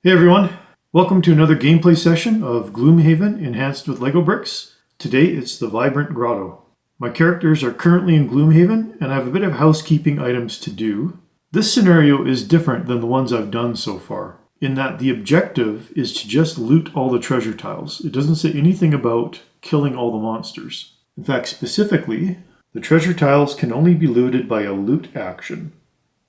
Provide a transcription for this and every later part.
Hey everyone, welcome to another gameplay session of Gloomhaven enhanced with Lego bricks. Today it's the Vibrant Grotto. My characters are currently in Gloomhaven and I have a bit of housekeeping items to do. This scenario is different than the ones I've done so far, in that the objective is to just loot all the treasure tiles. It doesn't say anything about killing all the monsters. In fact, specifically, the treasure tiles can only be looted by a loot action.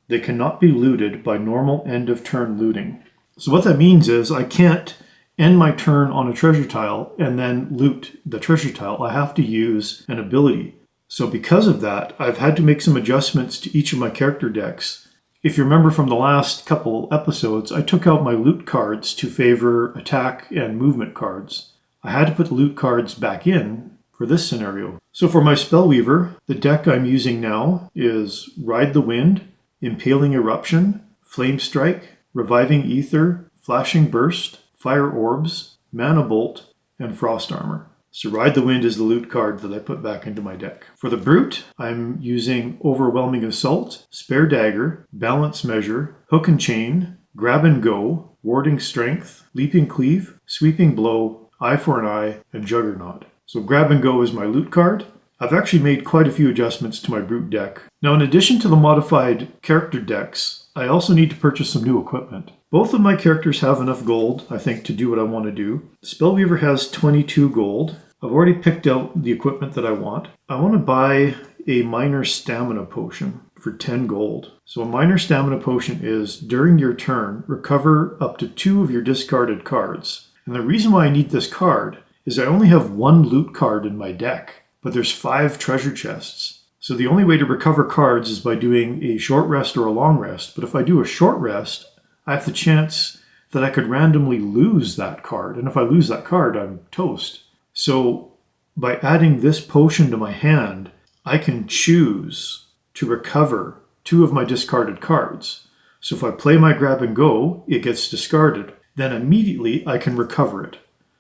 They cannot be looted by normal end of turn looting. So what that means is I can't end my turn on a treasure tile and then loot the treasure tile. I have to use an ability. So because of that, I've had to make some adjustments to each of my character decks. If you remember from the last couple episodes, I took out my loot cards to favor attack and movement cards. I had to put loot cards back in for this scenario. So for my Spellweaver, the deck I'm using now is Ride the Wind, Impaling Eruption, Flame Strike, Reviving Ether, Flashing Burst, Fire Orbs, Mana Bolt, and Frost Armor. So Ride the Wind is the loot card that I put back into my deck. For the Brute, I'm using Overwhelming Assault, Spare Dagger, Balance Measure, Hook and Chain, Grab and Go, Warding Strength, Leaping Cleave, Sweeping Blow, Eye for an Eye, and Juggernaut. So Grab and Go is my loot card. I've actually made quite a few adjustments to my Brute deck. Now, in addition to the modified character decks, I also need to purchase some new equipment. Both of my characters have enough gold, I think, to do what I want to do. Spellweaver has 22 gold. I've already picked out the equipment that I want. I want to buy a minor stamina potion for 10 gold. So a minor stamina potion is, during your turn, recover up to 2 of your discarded cards. And the reason why I need this card is I only have 1 loot card in my deck, but there's 5 treasure chests. So the only way to recover cards is by doing a short rest or a long rest. But if I do a short rest, I have the chance that I could randomly lose that card. And if I lose that card, I'm toast. So by adding this potion to my hand, I can choose to recover 2 of my discarded cards. So if I play my Grab and Go, it gets discarded. Then immediately I can recover it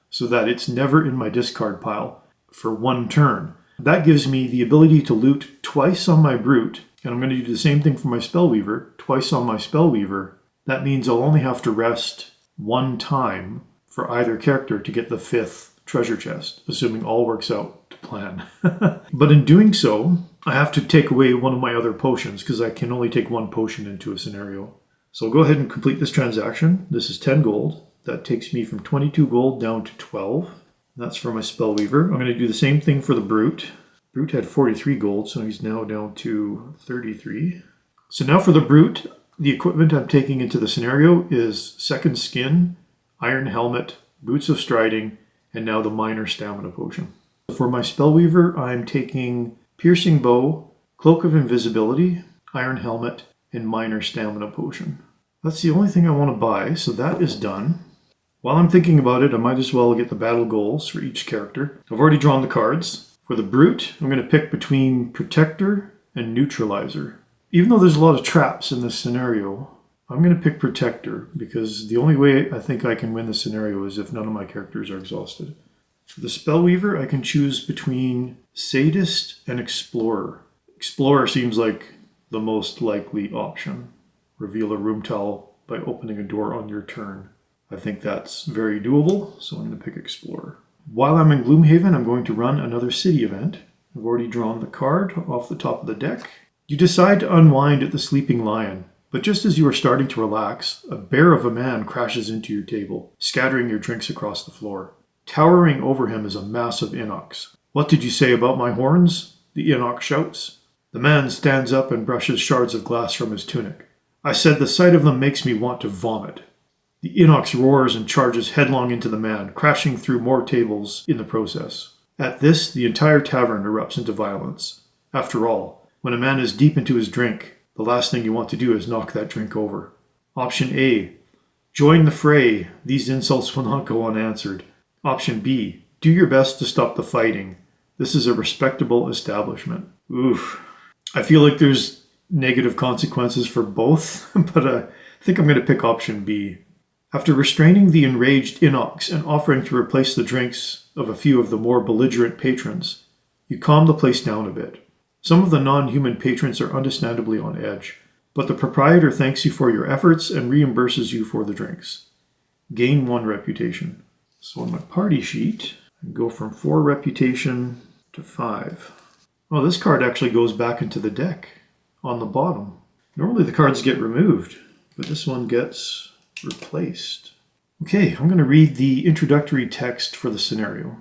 so that it's never in my discard pile for 1 turn. That gives me the ability to loot twice on my Brute, and I'm going to do the same thing for my Spellweaver, twice on my Spellweaver. That means I'll only have to rest 1 time for either character to get the 5th treasure chest, assuming all works out to plan. But in doing so, I have to take away one of my other potions, because I can only take 1 potion into a scenario. So I'll go ahead and complete this transaction. This is 10 gold. That takes me from 22 gold down to 12. That's for my Spellweaver. I'm going to do the same thing for the Brute. Brute had 43 gold, so he's now down to 33. So now for the Brute, the equipment I'm taking into the scenario is Second Skin, Iron Helmet, Boots of Striding, and now the Minor Stamina Potion. For my Spellweaver, I'm taking Piercing Bow, Cloak of Invisibility, Iron Helmet, and Minor Stamina Potion. That's the only thing I want to buy, so that is done. While I'm thinking about it, I might as well get the battle goals for each character. I've already drawn the cards. For the Brute, I'm going to pick between Protector and Neutralizer. Even though there's a lot of traps in this scenario, I'm going to pick Protector because the only way I think I can win this scenario is if none of my characters are exhausted. For the Spellweaver, I can choose between Sadist and Explorer. Explorer seems like the most likely option. Reveal a room tile by opening a door on your turn. I think that's very doable, so I'm going to pick Explorer. While I'm in Gloomhaven, I'm going to run another city event. I've already drawn the card off the top of the deck. You decide to unwind at the Sleeping Lion, but just as you are starting to relax, a bear of a man crashes into your table, scattering your drinks across the floor. Towering over him is a massive Inox. "What did you say about my horns?" the Inox shouts. The man stands up and brushes shards of glass from his tunic. "I said the sight of them makes me want to vomit." The Inox roars and charges headlong into the man, crashing through more tables in the process. At this, the entire tavern erupts into violence. After all, when a man is deep into his drink, the last thing you want to do is knock that drink over. Option A, join the fray. These insults will not go unanswered. Option B, do your best to stop the fighting. This is a respectable establishment. Oof. I feel like there's negative consequences for both, but I think I'm going to pick option B. After restraining the enraged Inox and offering to replace the drinks of a few of the more belligerent patrons, you calm the place down a bit. Some of the non-human patrons are understandably on edge, but the proprietor thanks you for your efforts and reimburses you for the drinks. gain 1 reputation. So on my party sheet, I go from 4 reputation to 5. Oh, this card actually goes back into the deck on the bottom. Normally the cards get removed, but this one gets replaced. Okay, I'm going to read the introductory text for the scenario.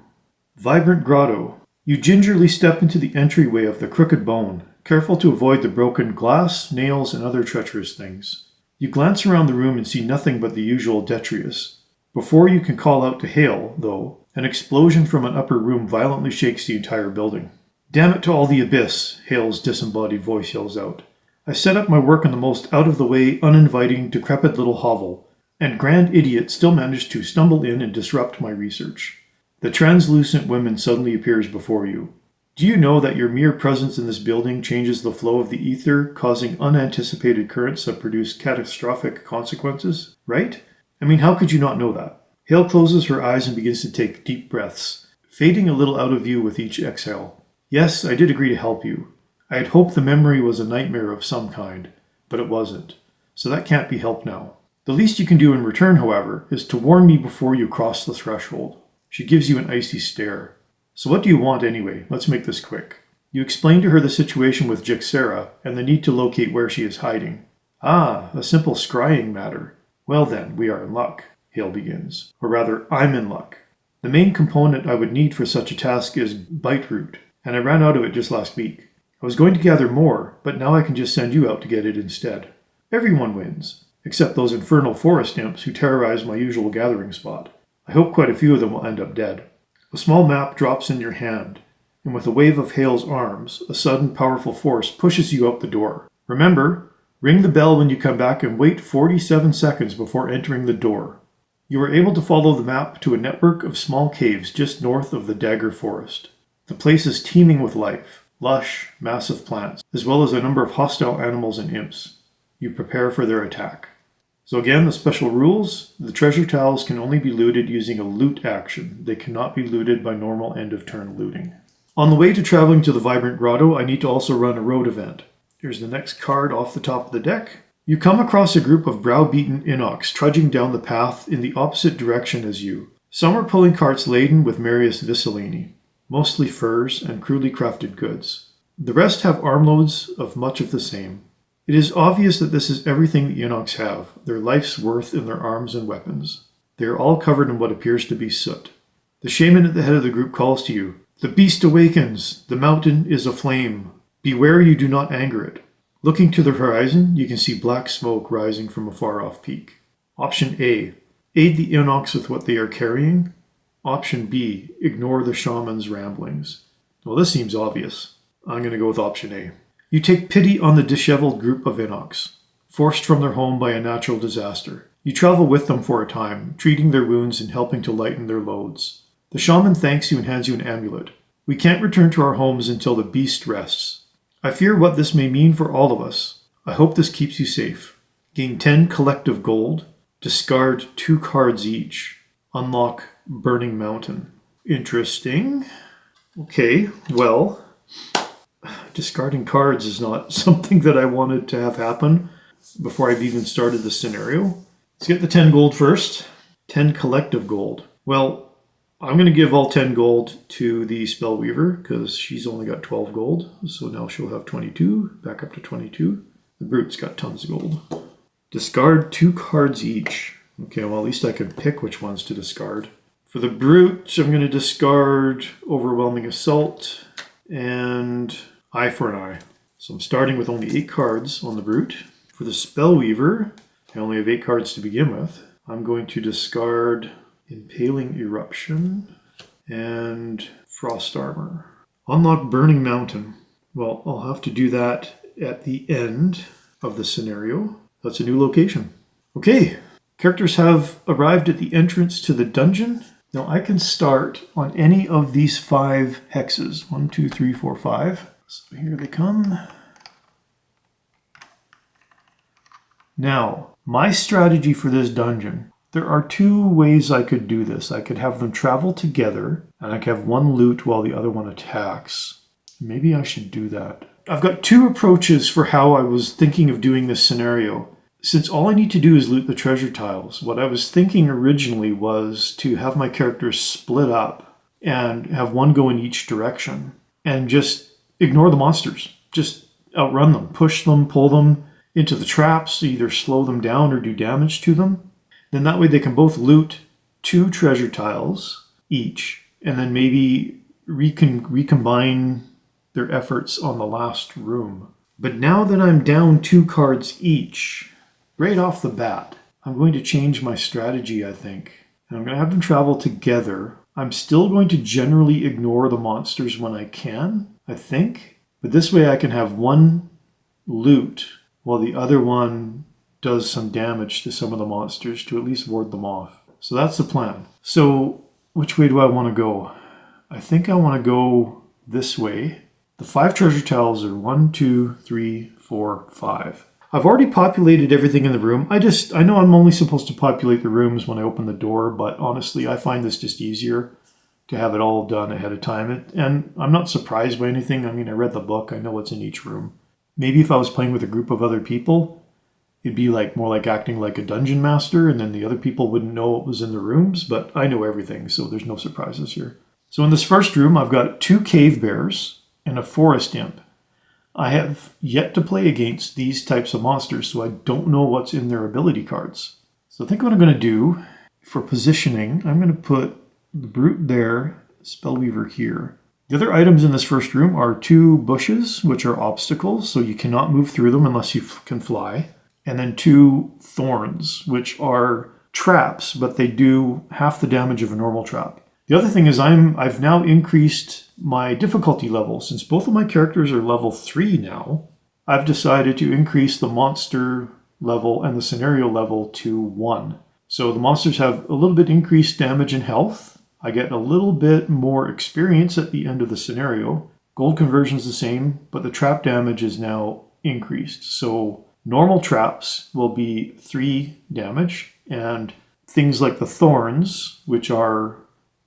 Vibrant Grotto. You gingerly step into the entryway of the crooked bone, careful to avoid the broken glass, nails, and other treacherous things. You glance around the room and see nothing but the usual detritus. Before you can call out to hail, though, an explosion from an upper room violently shakes the entire building. Damn it to all the abyss, Hale's disembodied voice yells out. I set up my work in the most out-of-the-way, uninviting, decrepit little hovel, and Grand Idiot still managed to stumble in and disrupt my research. The translucent woman suddenly appears before you. Do you know that your mere presence in this building changes the flow of the ether, causing unanticipated currents that produce catastrophic consequences? Right? I mean, how could you not know that? Hale closes her eyes and begins to take deep breaths, fading a little out of view with each exhale. Yes, I did agree to help you. I had hoped the memory was a nightmare of some kind, but it wasn't. So that can't be helped now. The least you can do in return, however, is to warn me before you cross the threshold. She gives you an icy stare. So what do you want anyway? Let's make this quick. You explain to her the situation with Jixera and the need to locate where she is hiding. Ah, a simple scrying matter. Well then, we are in luck, Hale begins. Or rather, I'm in luck. The main component I would need for such a task is bite root, and I ran out of it just last week. I was going to gather more, but now I can just send you out to get it instead. Everyone wins, except those infernal forest imps who terrorize my usual gathering spot. I hope quite a few of them will end up dead. A small map drops in your hand, and with a wave of Hale's arms, a sudden powerful force pushes you out the door. Remember, ring the bell when you come back and wait 47 seconds before entering the door. You are able to follow the map to a network of small caves just north of the Dagger Forest. The place is teeming with life, lush, massive plants, as well as a number of hostile animals and imps. You prepare for their attack. So again, the special rules. The treasure tiles can only be looted using a loot action. They cannot be looted by normal end-of-turn looting. On the way to traveling to the Vibrant Grotto, I need to also run a road event. Here's the next card off the top of the deck. You come across a group of browbeaten Inox trudging down the path in the opposite direction as you. Some are pulling carts laden with Marius Viscellini, mostly furs and crudely crafted goods. The rest have armloads of much of the same. It is obvious that this is everything the Inox have, their life's worth in their arms and weapons. They are all covered in what appears to be soot. The shaman at the head of the group calls to you. The beast awakens. The mountain is aflame. Beware you do not anger it. Looking to the horizon, you can see black smoke rising from a far-off peak. Option A. Aid the Inox with what they are carrying. Option B. Ignore the shaman's ramblings. Well, this seems obvious. I'm going to go with option A. You take pity on the disheveled group of Inox, forced from their home by a natural disaster. You travel with them for a time, treating their wounds and helping to lighten their loads. The shaman thanks you and hands you an amulet. We can't return to our homes until the beast rests. I fear what this may mean for all of us. I hope this keeps you safe. Gain 10 collective gold. Discard 2 cards each. Unlock Burning Mountain. Interesting. Okay, well, discarding cards is not something that I wanted to have happen before I've even started the scenario. Let's get the 10 gold first. 10 collective gold. Well, I'm going to give all 10 gold to the Spellweaver because she's only got 12 gold. So now she'll have 22, back up to 22. The Brute's got tons of gold. Discard 2 cards each. Okay, well, at least I can pick which ones to discard. For the Brute, I'm going to discard Overwhelming Assault and Eye for an Eye. So I'm starting with only 8 cards on the Brute. For the Spellweaver, I only have 8 cards to begin with. I'm going to discard Impaling Eruption and Frost Armor. Unlock Burning Mountain. Well, I'll have to do that at the end of the scenario. That's a new location. Okay, characters have arrived at the entrance to the dungeon. Now I can start on any of these 5 hexes. 1, 2, 3, 4, 5. So here they come. Now, my strategy for this dungeon, there are 2 ways I could do this. I could have them travel together, and I could have one loot while the other one attacks. Maybe I should do that. I've got 2 approaches for how I was thinking of doing this scenario. since all I need to do is loot the treasure tiles, what I was thinking originally was to have my characters split up and have one go in each direction and just ignore the monsters. Just outrun them, push them, pull them into the traps, either slow them down or do damage to them. Then that way they can both loot 2 treasure tiles each and then maybe recombine their efforts on the last room. But now that I'm down 2 cards each, right off the bat, I'm going to change my strategy, I think. And I'm going to have them travel together. I'm still going to generally ignore the monsters when I can, I think. But this way I can have one loot while the other one does some damage to some of the monsters to at least ward them off. So that's the plan. So which way do I want to go? I think I want to go this way. The 5 treasure tiles are 1, 2, 3, 4, 5. I've already populated everything in the room. I know I'm only supposed to populate the rooms when I open the door, but honestly, I find this just easier to have it all done ahead of time. And I'm not surprised by anything. I mean, I read the book. I know what's in each room. Maybe if I was playing with a group of other people, it'd be more like acting like a dungeon master, and then the other people wouldn't know what was in the rooms, but I know everything, so there's no surprises here. So in this first room, I've got 2 cave bears and a forest imp. I have yet to play against these types of monsters, so I don't know what's in their ability cards. So I think what I'm going to do for positioning, I'm going to put the brute there, spellweaver here. The other items in this first room are 2 bushes, which are obstacles, so you cannot move through them unless you can fly. And then 2 thorns, which are traps, but they do half the damage of a normal trap. The other thing is I've now increased my difficulty level. Since both of my characters are level 3 now, I've decided to increase the monster level and the scenario level to 1. So the monsters have a little bit increased damage and health. I get a little bit more experience at the end of the scenario. Gold conversion is the same, but the trap damage is now increased. So normal traps will be 3 damage, and things like the thorns, which are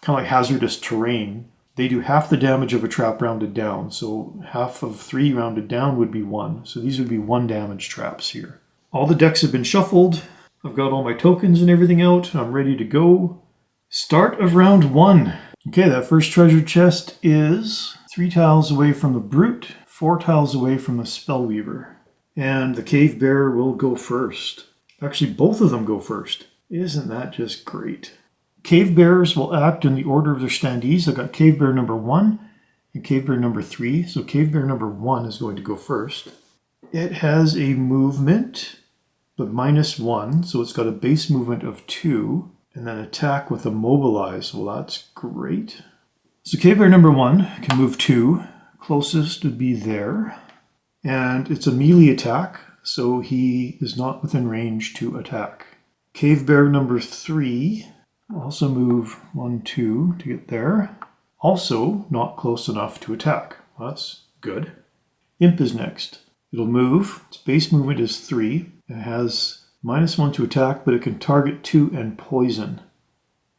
kind of like hazardous terrain, they do half the damage of a trap rounded down. So half of 3 rounded down would be 1. So these would be 1 damage traps here. All the decks have been shuffled. I've got all my tokens and everything out. I'm ready to go. Start of round 1. Okay, that first treasure chest is 3 tiles away from the brute, 4 tiles away from the spellweaver. And the cave bear will go first. Actually, both of them go first. Isn't that just great? Cave bears will act in the order of their standees. I've got cave bear number 1 and cave bear number 3. So cave bear number 1 is going to go first. It has a movement, but -1. So it's got a base movement of 2. And then attack with immobilize. Well, that's great. So cave bear number 1 can move 2. Closest would be there. And it's a melee attack, so he is not within range to attack. Cave bear number 3 will also move 1, 2 to get there. Also not close enough to attack. Well, that's good. Imp is next. It'll move. Its base movement is 3. It has -1 to attack, but it can target 2 and poison.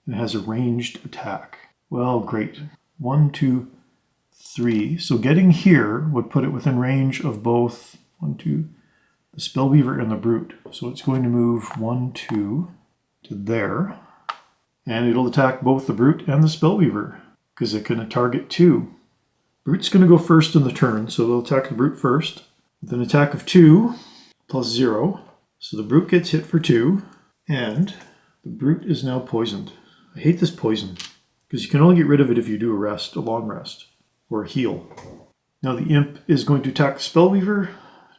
And it has a ranged attack. Well, great. 1, 2, 3. So getting here would put it within range of both 1, 2, the spellweaver and the brute. So it's going to move 1, 2 to there. And it'll attack both the brute and the spellweaver because it can target 2. Brute's going to go first in the turn, so it'll attack the brute first. With an attack of 2 plus 0. So the brute gets hit for 2, and the brute is now poisoned. I hate this poison because you can only get rid of it if you do a rest, a long rest, or a heal. Now the imp is going to attack the spellweaver.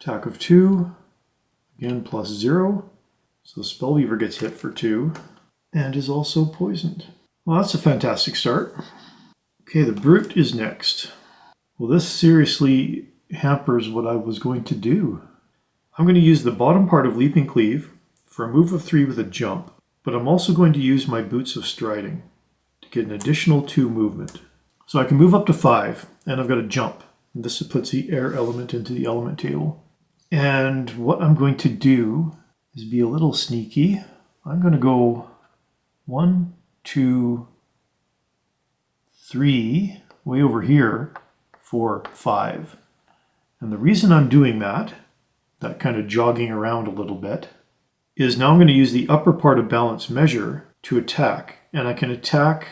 Attack of 2, again plus 0. So the spellweaver gets hit for 2 and is also poisoned. Well, that's a fantastic start. Okay, the brute is next. Well, this seriously hampers what I was going to do. I'm going to use the bottom part of Leaping Cleave for a move of 3 with a jump, but I'm also going to use my Boots of Striding to get an additional 2 movement. So I can move up to 5, and I've got a jump. And this puts the air element into the element table. And what I'm going to do is be a little sneaky. I'm going to go 1, 2, 3, way over here for 5. And the reason I'm doing that kind of jogging around a little bit, is now I'm going to use the upper part of balance measure to attack. And I can attack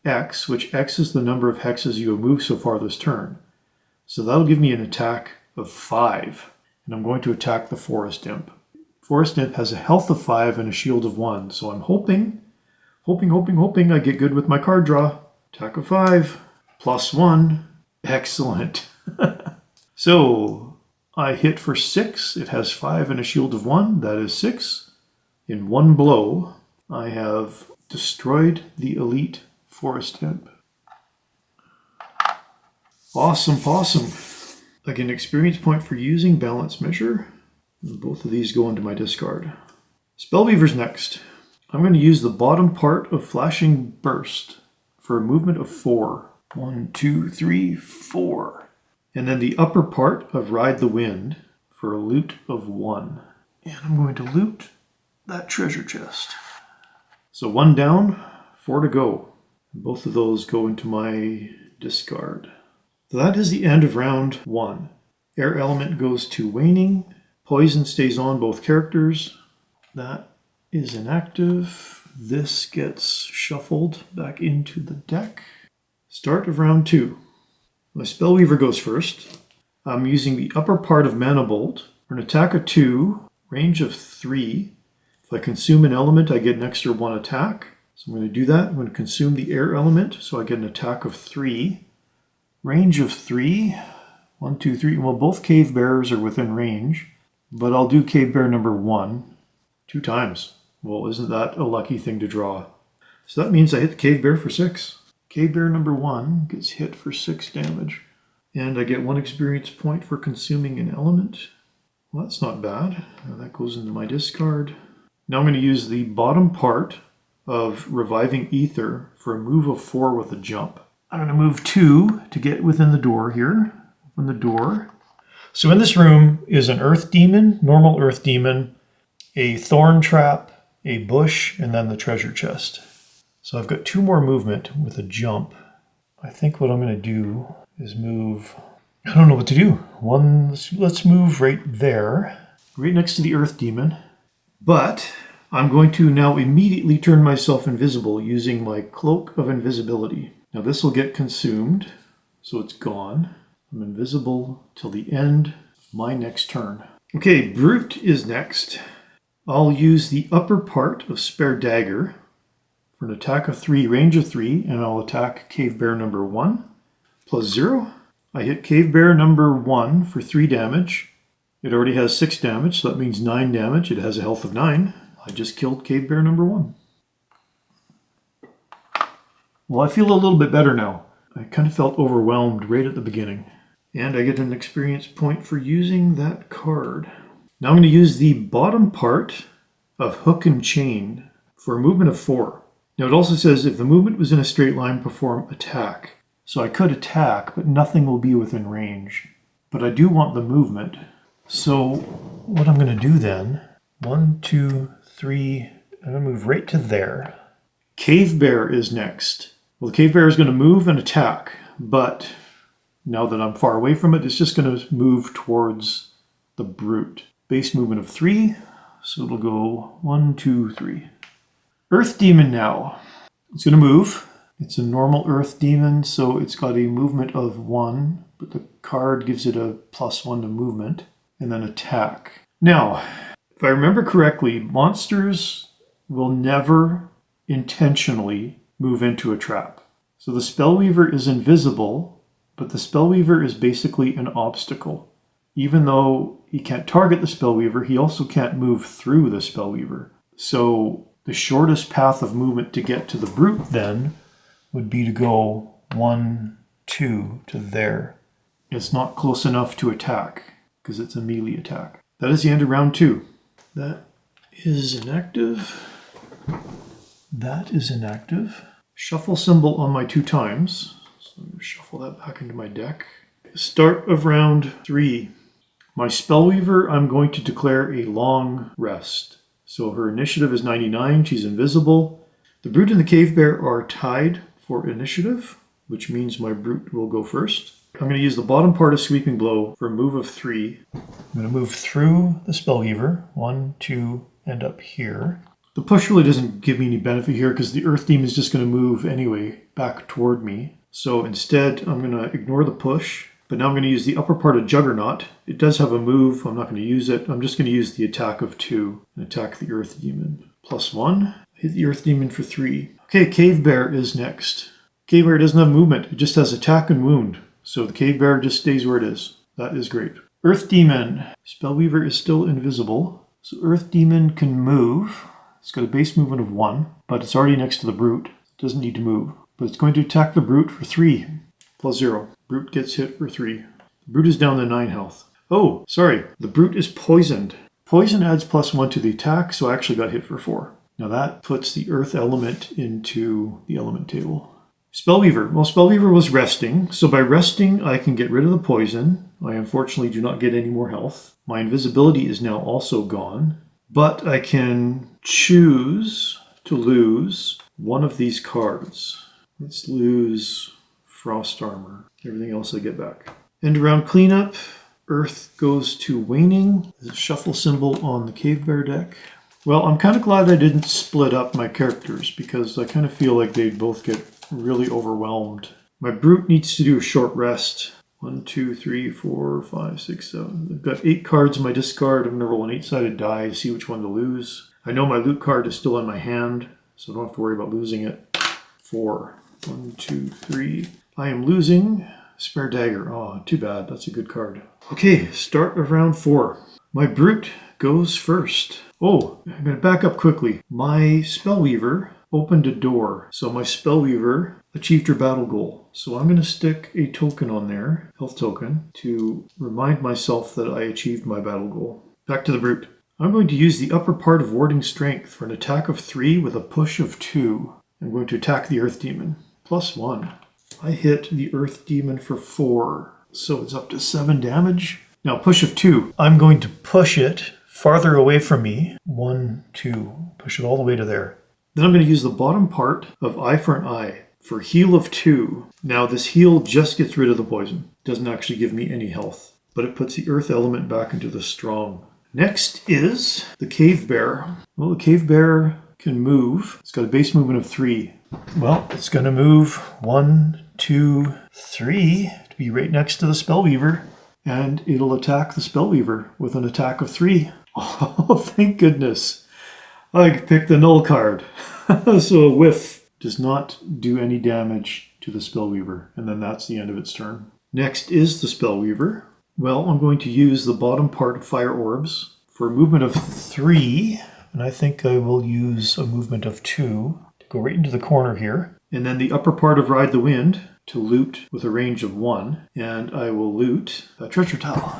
X, which X is the number of hexes you have moved so far this turn. So that'll give me an attack of 5. And I'm going to attack the Forest Imp. Forest Imp has a health of 5 and a shield of 1. So I'm hoping I get good with my card draw. Attack of 5, +1. Excellent. So I hit for 6. It has 5 and a shield of 1. That is 6. In one blow, I have destroyed the elite Forest Imp. Awesome possum. I get an experience point for using balance measure. And both of these go into my discard. Spellweaver's next. I'm going to use the bottom part of Flashing Burst for a movement of 4. 1, 2, 3, 4. And then the upper part of Ride the Wind for a loot of 1. And I'm going to loot that treasure chest. So 1 down, 4 to go. Both of those go into my discard. So that is the end of round 1. Air element goes to waning. Poison stays on both characters. That is inactive. This gets shuffled back into the deck. Start of round 2. My Spellweaver goes first. I'm using the upper part of Mana Bolt for an attack of 2, range of 3. If I consume an element, I get an extra 1 attack. So I'm going to do that. I'm going to consume the air element, so I get an attack of 3. Range of 3. 1, 2, 3. Well, both Cave Bearers are within range, but I'll do Cave Bear number 1 2 times. Well, isn't that a lucky thing to draw? So that means I hit the Cave Bear for 6. Cave Bear number 1 gets hit for 6 damage. And I get 1 experience point for consuming an element. Well, that's not bad. Now that goes into my discard. Now I'm going to use the bottom part of Reviving Ether for a move of 4 with a jump. I'm going to move 2 to get within the door here. Open the door. So in this room is an Earth Demon, normal Earth Demon, a Thorn Trap, a bush, and then the treasure chest. So I've got 2 more movement with a jump. I think what I'm going to do is move... I don't know what to do. Let's move right there, right next to the Earth Demon. But I'm going to now immediately turn myself invisible using my Cloak of Invisibility. Now this will get consumed, so it's gone. I'm invisible till the end of my next turn. Okay, Brute is next. I'll use the upper part of Spare Dagger for an attack of 3, range of 3, and I'll attack Cave Bear number 1, +0. I hit Cave Bear number 1 for 3 damage. It already has 6 damage, so that means 9 damage. It has a health of 9. I just killed Cave Bear number 1. Well, I feel a little bit better now. I kind of felt overwhelmed right at the beginning. And I get an experience point for using that card. Now I'm going to use the bottom part of Hook and Chain for a movement of 4. Now it also says if the movement was in a straight line, perform attack. So I could attack, but nothing will be within range. But I do want the movement. So what I'm going to do then, 1, 2, 3, I'm going to move right to there. Cave Bear is next. Well, the Cave Bear is going to move and attack, but now that I'm far away from it, it's just going to move towards the Brute. Base movement of 3, so it'll go 1, 2, 3. Earth Demon now. It's going to move. It's a normal Earth Demon, so it's got a movement of 1, but the card gives it a +1 to movement, and then attack. Now, if I remember correctly, monsters will never intentionally move into a trap. So the Spellweaver is invisible, but the Spellweaver is basically an obstacle. Even though he can't target the Spellweaver, he also can't move through the Spellweaver. So the shortest path of movement to get to the Brute then would be to go 1, 2 to there. It's not close enough to attack because it's a melee attack. That is the end of round 2. That is inactive. That is inactive. Shuffle symbol on my 2 times. So I'm going to shuffle that back into my deck. Start of round 3. My Spellweaver, I'm going to declare a long rest. So her initiative is 99. She's invisible. The Brute and the Cave Bear are tied for initiative, which means my Brute will go first. I'm going to use the bottom part of Sweeping Blow for a move of 3. I'm going to move through the Spellweaver, 1, 2, end up here. The push really doesn't give me any benefit here because the Earth Demon is just going to move anyway back toward me. So instead, I'm going to ignore the push. But now I'm going to use the upper part of Juggernaut. It does have a move. I'm not going to use it. I'm just going to use the attack of 2 and attack the Earth Demon. +1. Hit the Earth Demon for 3. Okay, Cave Bear is next. Cave Bear doesn't have movement. It just has attack and wound. So the Cave Bear just stays where it is. That is great. Earth Demon. Spellweaver is still invisible. So Earth Demon can move. It's got a base movement of 1, but it's already next to the Brute. It doesn't need to move. But it's going to attack the Brute for 3. +0. Brute gets hit for 3. The Brute is down to 9 health. Oh, sorry. The Brute is poisoned. Poison adds +1 to the attack, so I actually got hit for 4. Now that puts the Earth element into the element table. Spellweaver. Well, Spellweaver was resting, so by resting I can get rid of the poison. I unfortunately do not get any more health. My invisibility is now also gone, but I can choose to lose one of these cards. Let's lose Frost Armor. Everything else I get back. End round cleanup. Earth goes to waning. There's a shuffle symbol on the Cave Bear deck. Well, I'm kind of glad I didn't split up my characters because I kind of feel like they'd both get really overwhelmed. My Brute needs to do a short rest. 1, 2, 3, 4, 5, 6, 7. I've got 8 cards in my discard. I'm going to roll an 8-sided die to see which one to lose. I know my loot card is still in my hand, so I don't have to worry about losing it. 4. 1, 2, 3. I am losing Spare Dagger. Oh, too bad. That's a good card. Okay, start of round 4. My Brute goes first. Oh, I'm going to back up quickly. My Spellweaver opened a door. So my Spellweaver achieved her battle goal. So I'm going to stick a token on there, health token, to remind myself that I achieved my battle goal. Back to the Brute. I'm going to use the upper part of Warding Strength for an attack of 3 with a push of 2. I'm going to attack the Earth Demon. +1. I hit the Earth Demon for 4. So it's up to 7 damage. Now push of 2. I'm going to push it farther away from me. 1, 2. Push it all the way to there. Then I'm going to use the bottom part of Eye for an Eye for heal of 2. Now this heal just gets rid of the poison. It doesn't actually give me any health. But it puts the Earth element back into the strong. Next is the Cave Bear. Well, the Cave Bear can move. It's got a base movement of 3. Well, it's going to move 1, 2, 3 to be right next to the Spellweaver. And it'll attack the Spellweaver with an attack of 3. Oh, thank goodness. I picked the null card. So a whiff does not do any damage to the Spellweaver. And then that's the end of its turn. Next is the Spellweaver. Well, I'm going to use the bottom part of Fire Orbs for a movement of 3. And I think I will use a movement of 2 to go right into the corner here. And then the upper part of Ride the Wind to loot with a range of 1. And I will loot a treasure towel.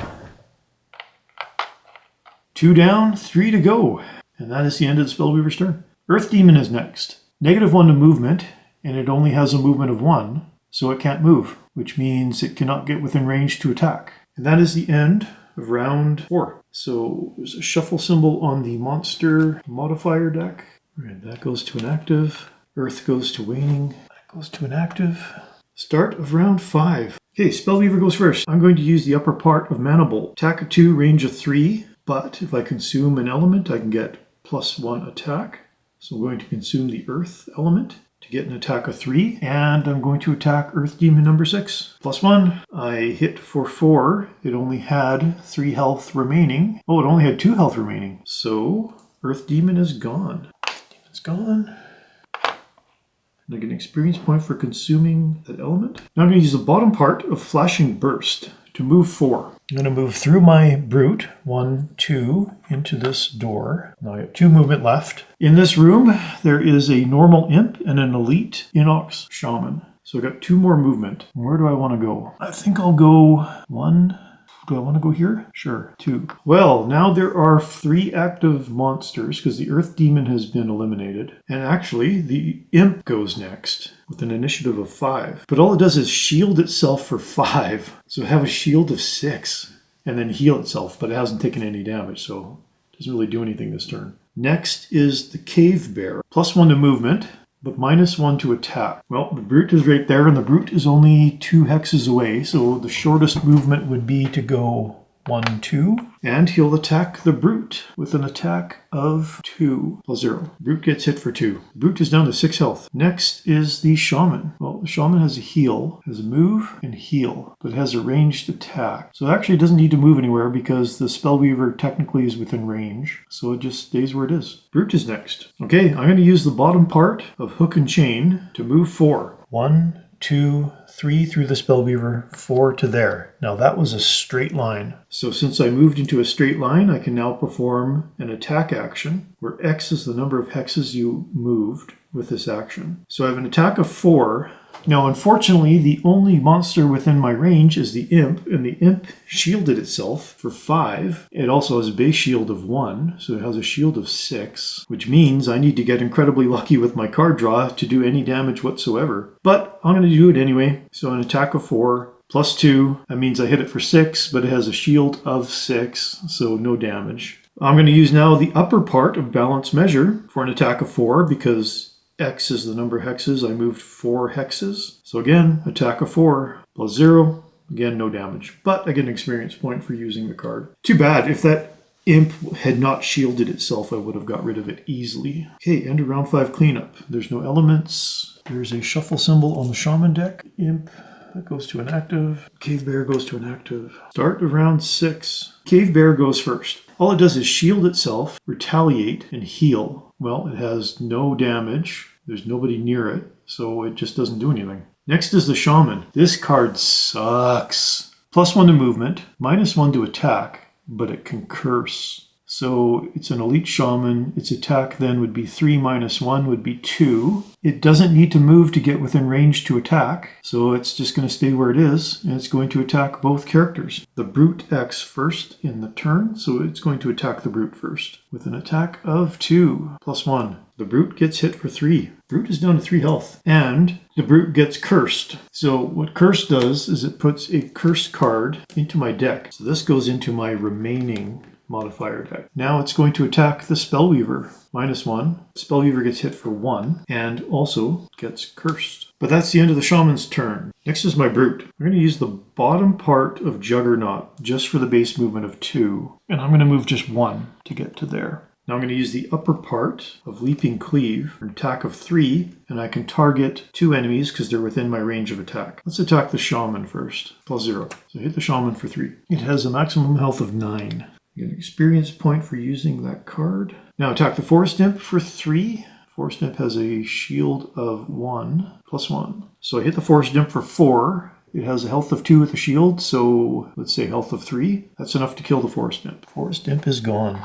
2 down, 3 to go. And that is the end of the Spellweaver's turn. Earth Demon is next. -1 to movement, and it only has a movement of 1, so it can't move, which means it cannot get within range to attack. And that is the end of round 4. So there's a shuffle symbol on the monster modifier deck. And that goes to inactive. Earth goes to waning. That goes to inactive. Start of round 5. Okay, Spellweaver goes first. I'm going to use the upper part of Mana Bolt. Attack of 2, range of 3. But if I consume an element, I can get +1 attack. So I'm going to consume the Earth element to get an attack of 3. And I'm going to attack Earth Demon number 6. +1. I hit for 4. It only had 3 health remaining. Oh, it only had 2 health remaining. So Earth Demon is gone. Earth Demon's gone. And I get an experience point for consuming that element. Now I'm going to use the bottom part of Flashing Burst to move 4. I'm going to move through my Brute, 1, 2, into this door. Now I have 2 movement left. In this room, there is a normal imp and an elite Inox shaman. So I've got 2 more movement. Where do I want to go? I think I'll go 1. Do I want to go here? Sure. 2. Well, now there are 3 active monsters because the Earth Demon has been eliminated. And actually, the Imp goes next with an initiative of 5. But all it does is shield itself for 5. So have a shield of 6 and then heal itself, but it hasn't taken any damage, so it doesn't really do anything this turn. Next is the Cave Bear. +1 to movement, but -1 to attack. Well, the Brute is right there, and the Brute is only 2 hexes away, so the shortest movement would be to go 1, 2. And he'll attack the Brute with an attack of 2 plus 0. Brute gets hit for 2. Brute is down to 6 health. Next is the Shaman. Well, the Shaman has a heal, has a move and heal, but has a ranged attack. So it actually doesn't need to move anywhere because the Spellweaver technically is within range. So it just stays where it is. Brute is next. Okay, I'm going to use the bottom part of Hook and Chain to move 4. 1, 2, 3 through the Spellweaver, 4 to there. Now that was a straight line. So since I moved into a straight line, I can now perform an attack action where X is the number of hexes you moved with this action. So I have an attack of 4. Now unfortunately, the only monster within my range is the Imp, and the Imp shielded itself for 5. It also has a base shield of 1, so it has a shield of 6, which means I need to get incredibly lucky with my card draw to do any damage whatsoever. But I'm going to do it anyway. So an attack of 4 plus 2, that means I hit it for 6, but it has a shield of 6, so no damage. I'm going to use now the upper part of Balance Measure for an attack of 4 because X is the number of hexes. I moved 4 hexes. So again, attack of 4 plus 0. Again, no damage. But I get an experience point for using the card. Too bad. If that Imp had not shielded itself, I would have got rid of it easily. Okay, end of round 5 cleanup. There's no elements. There's a shuffle symbol on the Shaman deck. Imp, that goes to inactive. Cave Bear goes to inactive. Start of round 6. Cave Bear goes first. All it does is shield itself, retaliate, and heal. Well, it has no damage. There's nobody near it, so it just doesn't do anything. Next is the Shaman. This card sucks. +1 to movement, -1 to attack, but it can curse. So it's an elite Shaman. Its attack then would be 3 minus 1 would be 2. It doesn't need to move to get within range to attack, so it's just going to stay where it is, and it's going to attack both characters. The Brute acts first in the turn, so it's going to attack the Brute first with an attack of 2 plus 1. The Brute gets hit for 3. Brute is down to 3 health, and the Brute gets cursed. So what curse does is it puts a curse card into my deck. So this goes into my remaining modifier deck. Now it's going to attack the Spellweaver. -1. Spellweaver gets hit for 1 and also gets cursed. But that's the end of the Shaman's turn. Next is my Brute. I'm going to use the bottom part of Juggernaut just for the base movement of 2. And I'm going to move just 1 to get to there. Now I'm going to use the upper part of Leaping Cleave for an attack of 3, and I can target 2 enemies because they're within my range of attack. Let's attack the Shaman first, plus 0. So hit the Shaman for 3. It has a maximum health of 9. You get an experience point for using that card. Now attack the Forest Imp for 3. Forest Imp has a shield of 1, plus 1. So I hit the Forest Imp for 4. It has a health of 2 with a shield, so let's say health of 3. That's enough to kill the Forest Imp. Forest Imp is gone.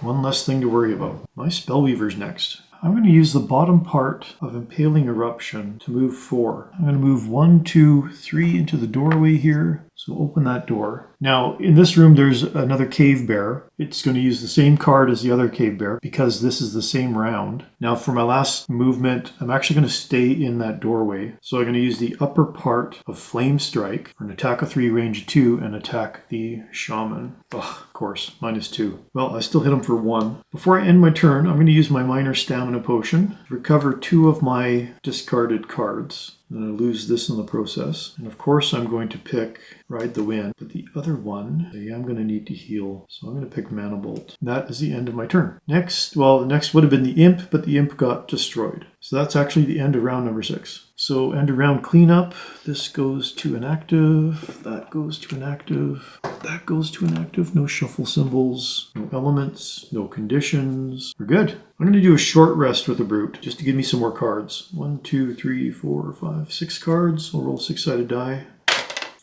One less thing to worry about. My Spellweaver's next. I'm going to use the bottom part of Impaling Eruption to move 4. I'm going to move 1, 2, 3 into the doorway here. So open that door. Now, in this room, there's another Cave Bear. It's going to use the same card as the other Cave Bear because this is the same round. Now, for my last movement, I'm actually going to stay in that doorway. So I'm going to use the upper part of Flame Strike for an attack of 3, range 2, and attack the Shaman. Ugh, of course, -2. Well, I still hit him for 1. Before I end my turn, I'm going to use my Minor Stamina Potion to recover 2 of my discarded cards. And I lose this in the process. And of course I'm going to pick Ride the Wind. But the other one, I am going to need to heal. So I'm going to pick Mana Bolt. That is the end of my turn. Next, well, the next would have been the Imp, but the Imp got destroyed. So that's actually the end of round number 6. So end of round cleanup. This goes to inactive. That goes to inactive. That goes to inactive. No shuffle symbols. No elements. No conditions. We're good. I'm going to do a short rest with the Brute just to give me some more cards. 1, 2, 3, 4, 5, 6 cards. I'll roll 6-sided die.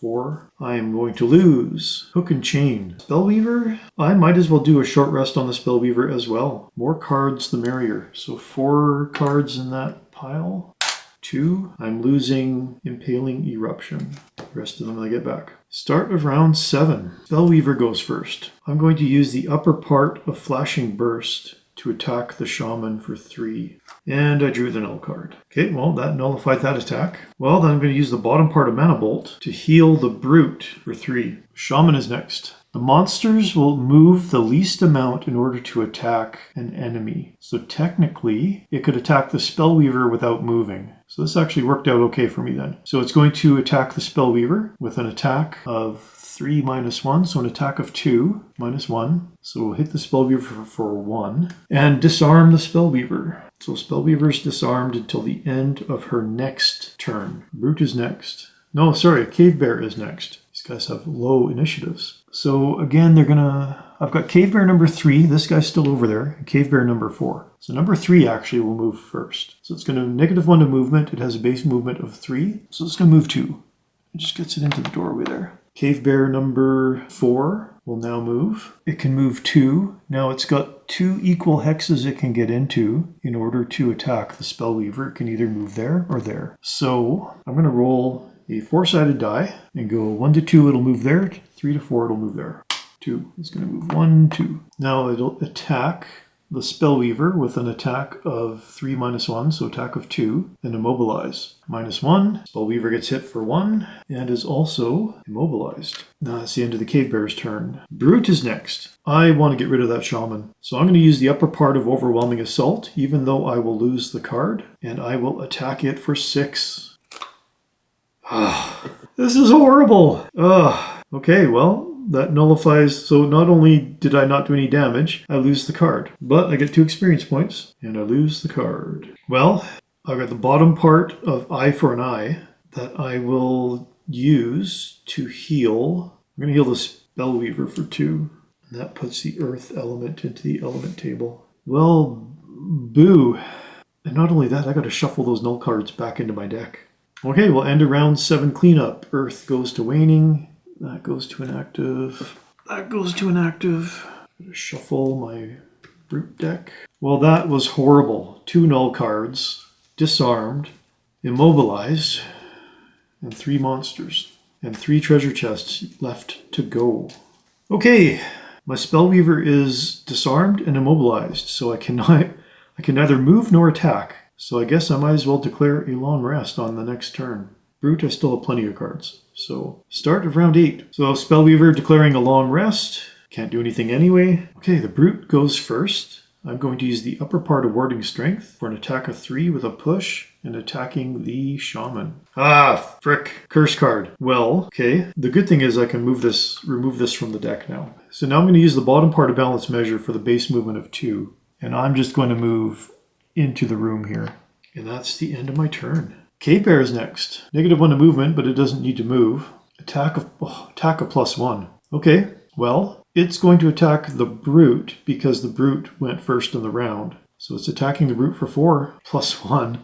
4. I am going to lose. Hook and Chain. Spellweaver? I might as well do a short rest on the Spellweaver as well. More cards the merrier. So 4 cards in that pile. 2. I'm losing Impaling Eruption. The rest of them I get back. Start of round 7. Spellweaver goes first. I'm going to use the upper part of Flashing Burst to attack the Shaman for 3. And I drew the null card. Okay, well, that nullified that attack. Well, then I'm going to use the bottom part of Mana Bolt to heal the Brute for 3. Shaman is next. The monsters will move the least amount in order to attack an enemy. So technically, it could attack the Spellweaver without moving. So this actually worked out okay for me then. So it's going to attack the Spellweaver with an attack of 3 minus 1, so an attack of 2 minus 1. So we'll hit the Spellweaver for 1 and disarm the Spellweaver. So Spellweaver is disarmed until the end of her next turn. Brute is next. No, sorry, Cave Bear is next. These guys have low initiatives. So again, they're gonna... I've got Cave Bear number 3. This guy's still over there. And Cave Bear number 4. So number 3 actually will move first. So it's going to -1 to movement. It has a base movement of 3. So it's going to move 2. It just gets it into the doorway there. Cave Bear number 4 will now move. It can move 2. Now it's got 2 equal hexes it can get into in order to attack the Spellweaver. It can either move there or there. So I'm going to roll a 4-sided die and go 1 to 2, it'll move there. 3 to 4, it'll move there. 2. It's going to move 1, 2. Now it'll attack the Spellweaver with an attack of 3 minus 1, so attack of 2, and immobilize. -1, Spellweaver gets hit for 1, and is also immobilized. Now that's the end of the Cave Bear's turn. Brute is next. I want to get rid of that Shaman. So I'm going to use the upper part of Overwhelming Assault, even though I will lose the card, and I will attack it for 6. This is horrible! Okay, well, that nullifies, so not only did I not do any damage, I lose the card. But I get 2 experience points, and I lose the card. Well, I've got the bottom part of Eye for an Eye that I will use to heal. I'm going to heal the Spellweaver for 2. And that puts the Earth element into the element table. Well, boo. And not only that, I got to shuffle those null cards back into my deck. Okay, we'll end a round 7 cleanup. Earth goes to waning. That goes to inactive. That goes to inactive. Shuffle my brute deck. Well, that was horrible. 2 null cards, disarmed, immobilized, and 3 monsters. And 3 treasure chests left to go. Okay, my Spellweaver is disarmed and immobilized, so I can neither move nor attack. So I guess I might as well declare a long rest on the next turn. Brute, I still have plenty of cards. So, start of round 8. So, Spellweaver declaring a long rest. Can't do anything anyway. Okay, the Brute goes first. I'm going to use the upper part of Warding Strength for an attack of 3 with a push and attacking the Shaman. Ah, frick. Curse card. Well, okay. The good thing is I can remove this from the deck now. So now I'm going to use the bottom part of Balance Measure for the base movement of 2. And I'm just going to move into the room here. And that's the end of my turn. Cave Bear is next. -1 to movement, but it doesn't need to move. Attack of +1. Okay, well, it's going to attack the Brute because the Brute went first in the round. So it's attacking the Brute for 4, +1.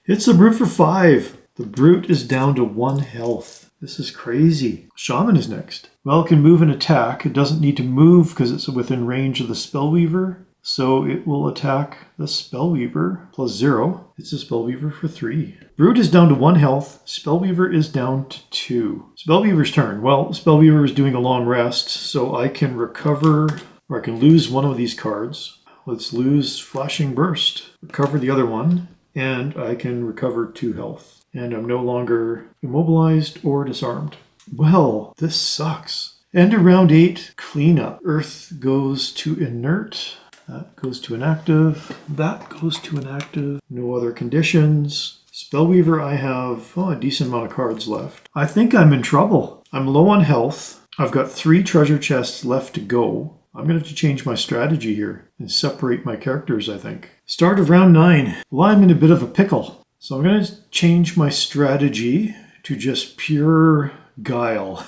It's the Brute for 5. The Brute is down to 1 health. This is crazy. Shaman is next. Well, it can move and attack. It doesn't need to move because it's within range of the Spellweaver. So it will attack the Spellweaver +0. It's a Spellweaver for 3. Brute is down to 1 health. Spellweaver is down to 2. Spellweaver's turn. Well, Spellweaver is doing a long rest, so I can recover, or I can lose one of these cards. Let's lose Flashing Burst. Recover the other one, and I can recover 2 health. And I'm no longer immobilized or disarmed. Well, this sucks. End of round 8, cleanup. Earth goes to inert. That goes to inactive. That goes to inactive. No other conditions. Spellweaver, I have a decent amount of cards left. I think I'm in trouble. I'm low on health. I've got 3 treasure chests left to go. I'm going to have to change my strategy here and separate my characters, I think. Start of round 9. Well, I'm in a bit of a pickle. So I'm going to change my strategy to just pure guile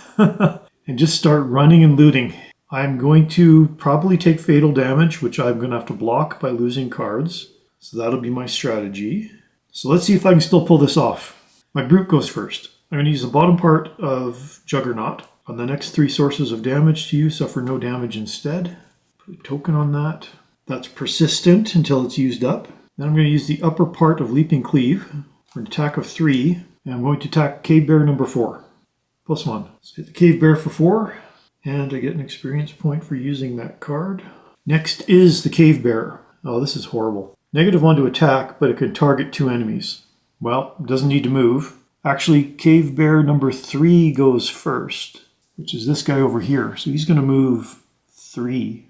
and just start running and looting. I'm going to probably take fatal damage, which I'm going to have to block by losing cards. So that'll be my strategy. So let's see if I can still pull this off. My Brute goes first. I'm going to use the bottom part of Juggernaut. On the next 3 sources of damage to you, suffer no damage instead. Put a token on that. That's persistent until it's used up. Then I'm going to use the upper part of Leaping Cleave for an attack of 3. And I'm going to attack Cave Bear number 4. +1. So hit the Cave Bear for 4. And I get an experience point for using that card. Next is the Cave Bear. Oh, this is horrible. -1 to attack, but it can target 2 enemies. Well, it doesn't need to move. Actually, Cave Bear number 3 goes first, which is this guy over here. So he's going to move 3.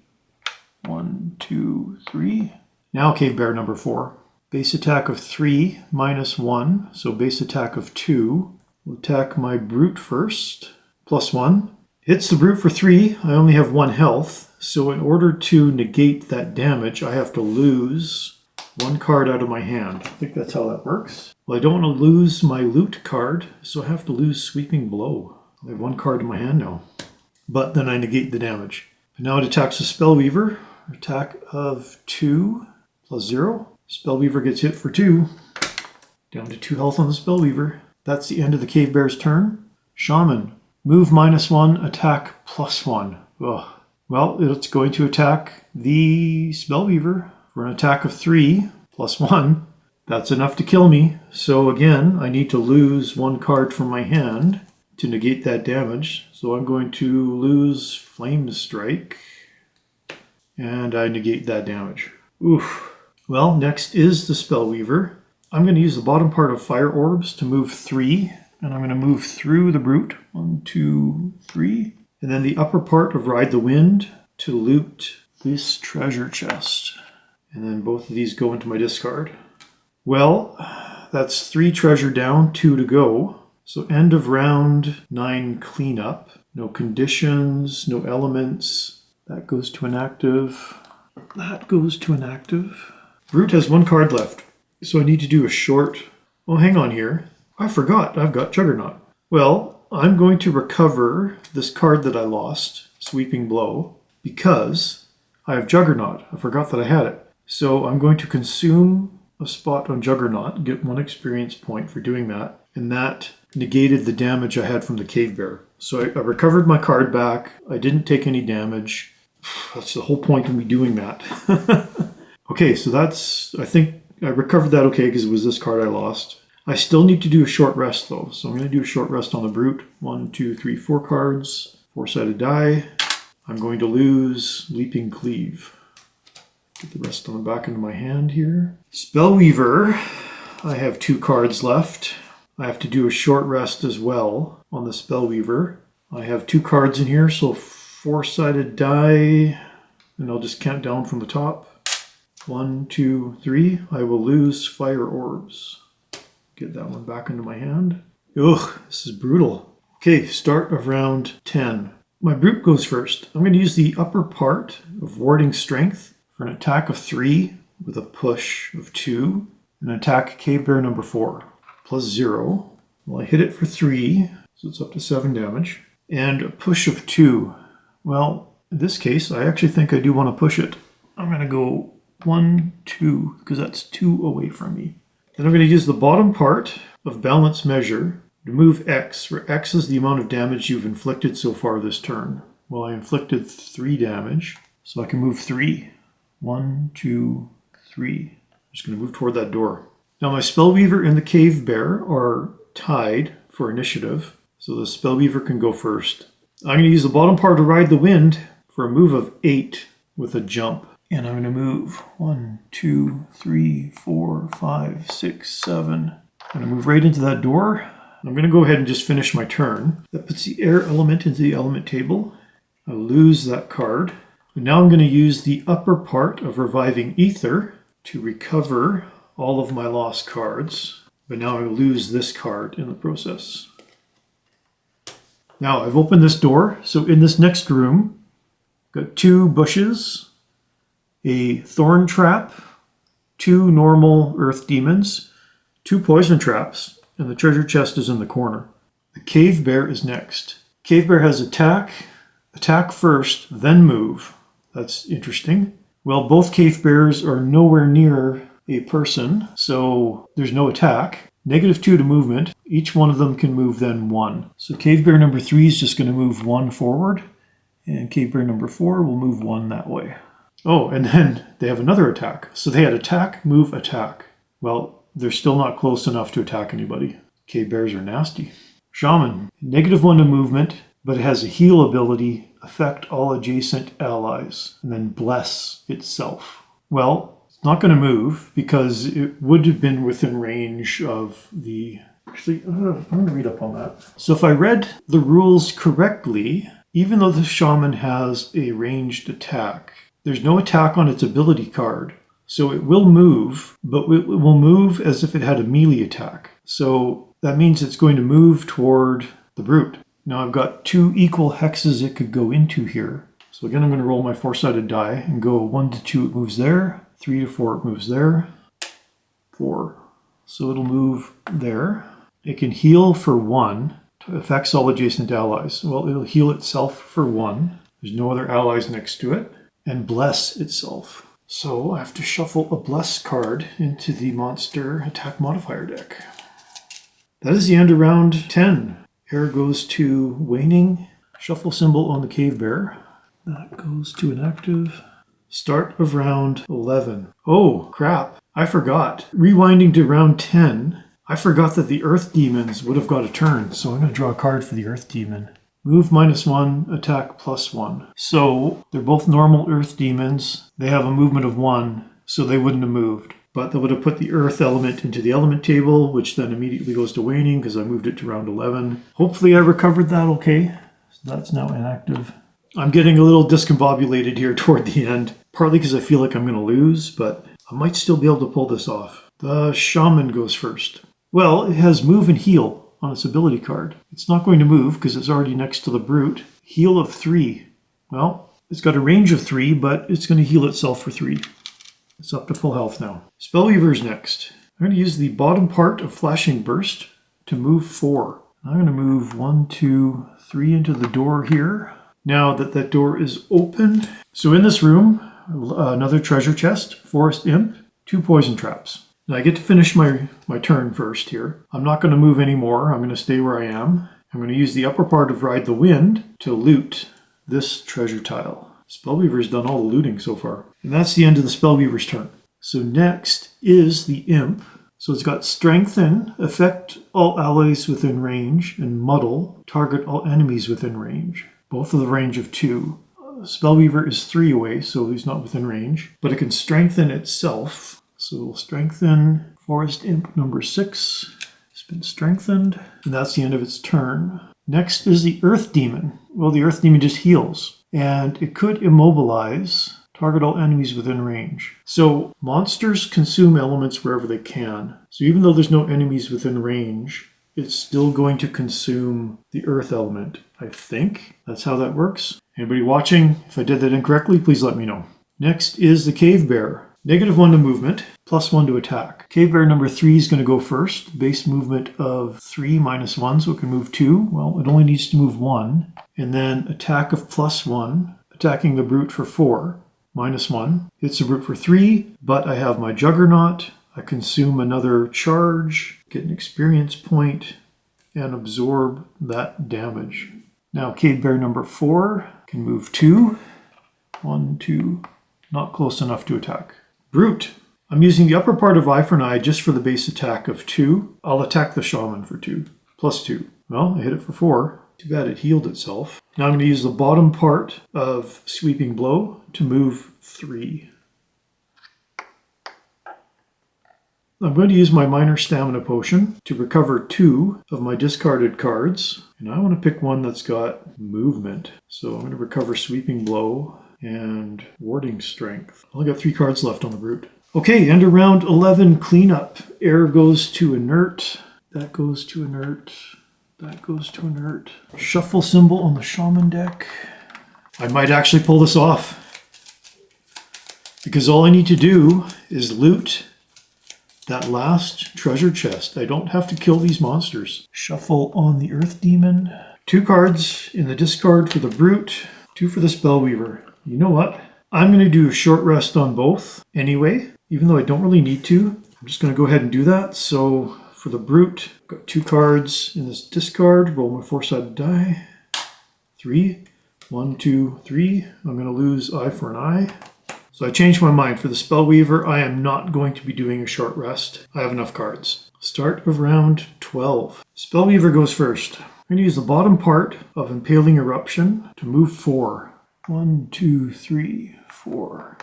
1, 2, 3. Now Cave Bear number 4. Base attack of 3 -1, so base attack of 2. We'll attack my Brute first. +1. Hits the brute for 3. I only have 1 health, so in order to negate that damage, I have to lose 1 card out of my hand. I think that's how that works. Well, I don't want to lose my loot card, so I have to lose Sweeping Blow. I have 1 card in my hand now. But then I negate the damage. And now it attacks the Spellweaver. Attack of 2 plus 0. Spellweaver gets hit for 2. Down to 2 health on the Spellweaver. That's the end of the Cave Bear's turn. Shaman. Move -1, attack +1. Ugh. Well, it's going to attack the Spellweaver for an attack of 3 plus 1. That's enough to kill me. So again, I need to lose 1 card from my hand to negate that damage. So I'm going to lose Flame Strike. And I negate that damage. Oof. Well, next is the Spellweaver. I'm going to use the bottom part of Fire Orbs to move 3. And I'm going to move through the brute. 1, 2, 3. And then the upper part of Ride the Wind to loot this treasure chest. And then both of these go into my discard. Well, that's 3 treasure down, 2 to go. So end of round 9 cleanup. No conditions, no elements. That goes to inactive. That goes to inactive. Brute has 1 card left. So I need to do a short... Oh, hang on here. I forgot. I've got Juggernaut. Well, I'm going to recover this card that I lost, Sweeping Blow, because I have Juggernaut. I forgot that I had it. So I'm going to consume a spot on Juggernaut, get 1 experience point for doing that, and that negated the damage I had from the Cave Bear. So I recovered my card back. I didn't take any damage. That's the whole point of me doing that. Okay, so that's, I think I recovered that okay because it was this card I lost. I still need to do a short rest though. So I'm going to do a short rest on the Brute. 1, 2, 3, 4 cards. 4-sided die. I'm going to lose Leaping Cleave. Get the rest on the back into my hand here. Spellweaver. I have 2 cards left. I have to do a short rest as well on the Spellweaver. I have 2 cards in here, so 4-sided die. And I'll just count down from the top. 1, 2, 3. I will lose Fire Orbs. Get that one back into my hand. Ugh, this is brutal. Okay, start of round 10. My Brute goes first. I'm going to use the upper part of Warding Strength for an attack of 3 with a push of 2. And attack Cave Bear number 4. Plus 0. Well, I hit it for 3, so it's up to 7 damage. And a push of 2. Well, in this case, I actually think I do want to push it. I'm going to go 1, 2, because that's 2 away from me. Then I'm going to use the bottom part of Balance Measure to move X, where X is the amount of damage you've inflicted so far this turn. Well, I inflicted 3 damage, so I can move 3. 1, 2, 3. I'm just going to move toward that door. Now my Spellweaver and the Cave Bear are tied for initiative, so the Spellweaver can go first. I'm going to use the bottom part to Ride the Wind for a move of 8 with a jump. And I'm going to move 1, 2, 3, 4, 5, 6, 7. I'm going to move right into that door. I'm going to go ahead and just finish my turn. That puts the air element into the element table. I lose that card. And now I'm going to use the upper part of Reviving Ether to recover all of my lost cards. But now I lose this card in the process. Now I've opened this door. So in this next room, I've got 2 bushes, a thorn trap, 2 normal earth demons, 2 poison traps, and the treasure chest is in the corner. The Cave Bear is next. Cave Bear has attack first, then move. That's interesting. Well, both Cave Bears are nowhere near a person, so there's no attack. -2 to movement. Each one of them can move then 1. So Cave Bear number 3 is just going to move 1 forward, and Cave Bear number 4 will move 1 that way. Oh, and then they have another attack. So they had attack, move, attack. Well, they're still not close enough to attack anybody. Cave Bears are nasty. Shaman, -1 to movement, but it has a heal ability, affect all adjacent allies, and then bless itself. Well, it's not going to move because it would have been within range of the... Actually, I'm going to read up on that. So if I read the rules correctly, even though the Shaman has a ranged attack, there's no attack on its ability card. So it will move, but it will move as if it had a melee attack. So that means it's going to move toward the Brute. Now I've got 2 equal hexes it could go into here. So again, I'm going to roll my 4-sided die and go 1 to 2, it moves there. 3 to 4, it moves there. 4. So it'll move there. It can heal for 1 to affects all adjacent allies. Well, it'll heal itself for 1. There's no other allies next to it. And bless itself. So I have to shuffle a bless card into the monster attack modifier deck. That is the end of round 10. Air goes to waning. Shuffle symbol on the cave bear. That goes to inactive. Start of round 11. Oh, crap. I forgot. Rewinding to round 10, I forgot that the earth demons would have got a turn. So I'm going to draw a card for the earth demon. Move -1, attack +1. So they're both normal earth demons. They have a movement of 1, so they wouldn't have moved. But they would have put the earth element into the element table, which then immediately goes to waning because I moved it to round 11. Hopefully I recovered that okay. So that's now inactive. I'm getting a little discombobulated here toward the end, partly because I feel like I'm going to lose, but I might still be able to pull this off. The shaman goes first. Well, it has move and heal on its ability card. It's not going to move because it's already next to the brute. Heal of 3. Well, it's got a range of 3, but it's going to heal itself for 3. It's up to full health now. Spellweaver's next. I'm going to use the bottom part of Flashing Burst to move 4. I'm going to move 1, 2, 3 into the door here. Now that that door is open. So in this room, another treasure chest, Forest Imp, 2 poison traps. Now I get to finish my turn first here. I'm not going to move anymore. I'm going to stay where I am. I'm going to use the upper part of Ride the Wind to loot this treasure tile. Spellweaver's done all the looting so far. And that's the end of the Spellweaver's turn. So next is the Imp. So it's got Strengthen, affect all allies within range, and Muddle, target all enemies within range. Both of the range of 2. Spellweaver is 3 away, so he's not within range. But it can strengthen itself. So we'll strengthen Forest Imp number 6. It's been strengthened. And that's the end of its turn. Next is the Earth Demon. Well, the Earth Demon just heals. And it could immobilize, target all enemies within range. So monsters consume elements wherever they can. So even though there's no enemies within range, it's still going to consume the earth element. I think that's how that works. Anybody watching, if I did that incorrectly, please let me know. Next is the Cave Bear. -1 to movement, +1 to attack. Cave Bear number 3 is going to go first. Base movement of 3 -1, so it can move 2. Well, it only needs to move 1. And then attack of +1, attacking the brute for 4, -1. Hits the brute for 3, but I have my Juggernaut. I consume another charge, get an experience point, and absorb that damage. Now Cave Bear number 4 can move 2. 1, 2, not close enough to attack. Brute. I'm using the upper part of Eye for an Eye just for the base attack of 2. I'll attack the Shaman for 2, +2. Well, I hit it for 4. Too bad it healed itself. Now I'm going to use the bottom part of Sweeping Blow to move 3. I'm going to use my Minor Stamina Potion to recover 2 of my discarded cards. And I want to pick one that's got movement. So I'm going to recover Sweeping Blow and Warding Strength. I only got 3 cards left on the brute. Okay, end of round 11 cleanup. Air goes to inert. That goes to inert. That goes to inert. Shuffle symbol on the Shaman deck. I might actually pull this off. Because all I need to do is loot that last treasure chest. I don't have to kill these monsters. Shuffle on the Earth Demon. 2 cards in the discard for the Brute. 2 for the Spellweaver. You know what? I'm going to do a short rest on both anyway, even though I don't really need to. I'm just going to go ahead and do that. So for the Brute, I've got 2 cards in this discard. Roll my 4-sided die. 3. 1, 2, 3. I'm going to lose Eye for an Eye. So I changed my mind. For the Spellweaver, I am not going to be doing a short rest. I have enough cards. Start of round 12. Spellweaver goes first. I'm going to use the bottom part of Impaling Eruption to move 4. 1, 2, 3, 4.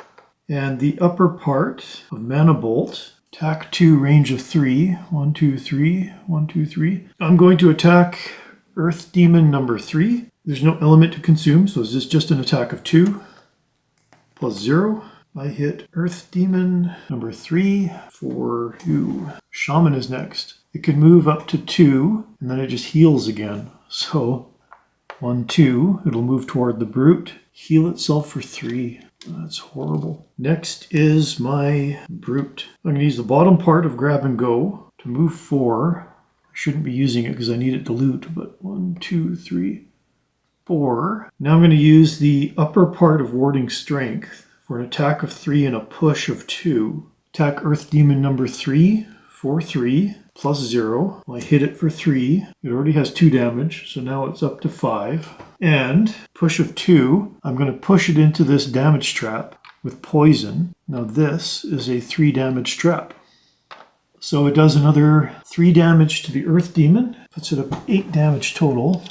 And the upper part of Mana Bolt. Attack 2, range of 3. 1, 2, 3. 1, 2, 3. I'm going to attack Earth Demon number 3. There's no element to consume, so this is just an attack of 2. +0. I hit Earth Demon number 3 for 2. Shaman is next. It can move up to 2, and then it just heals again. So 1, 2. It'll move toward the brute. Heal itself for 3. That's horrible. Next is my brute. I'm going to use the bottom part of grab and go to move 4. I shouldn't be using it because I need it to loot, but 1, 2, 3, 4. Now I'm going to use the upper part of warding strength for an attack of 3 and a push of 2. Attack Earth Demon number 3 for 3 plus 0. I hit it for 3. It already has 2 damage, so now it's up to 5. And push of 2, I'm going to push it into this damage trap with poison. Now this is a 3 damage trap. So it does another 3 damage to the Earth Demon, puts it up to 8 damage total,